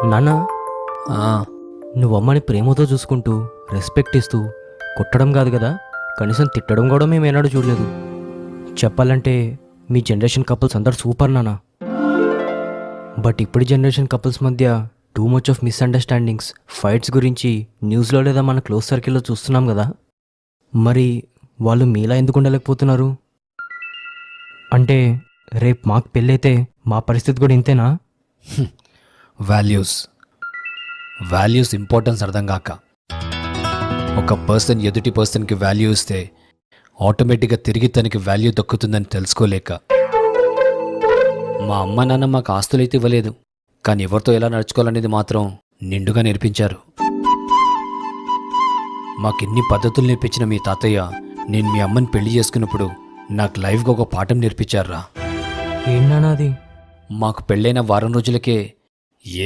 నాన్న, ఆ, నువ్వు అమ్మని ప్రేమతో చూసుకుంటూ రెస్పెక్ట్ ఇస్తూ కొట్టడం కాదు కదా, కనీసం తిట్టడం కూడా మేము ఏనాడు చూడలేదు. చెప్పాలంటే మీ జనరేషన్ కపుల్స్ అందరు సూపర్ నాన్న. బట్ ఇప్పుడు జనరేషన్ కపుల్స్ మధ్య too much of misunderstandings, fights గురించి న్యూస్లో లేదా మన క్లోజ్ సర్కిల్లో చూస్తున్నాం కదా. మరి వాళ్ళు మీలా ఎందుకు ఉండలేకపోతున్నారు? అంటే రేపు మాకు పెళ్ళైతే మా పరిస్థితి కూడా ఇంతేనా? వాల్యూస్ వాల్యూస్ ఇంపార్టెన్స్ అర్థం కాక ఒక పర్సన్ ఎదుటి పర్సన్కి వాల్యూ ఇస్తే ఆటోమేటిక్గా తిరిగి తనకి వాల్యూ దక్కుతుందని తెలుసుకోలేక మా అమ్మ నాన్న మాకు ఆస్తులైతే ఇవ్వలేదు, కానీ ఎవరితో ఎలా నడుచుకోవాలనేది మాత్రం నిండుగా నేర్పించారు. మాకెన్ని పద్ధతులు నేర్పించిన మీ తాతయ్య నేను మీ అమ్మని పెళ్లి చేసుకున్నప్పుడు నాకు లైఫ్గా ఒక పాఠం నేర్పించారా. ఏంటన్నా అది? మాకు పెళ్ళైన వారం రోజులకే ఏదో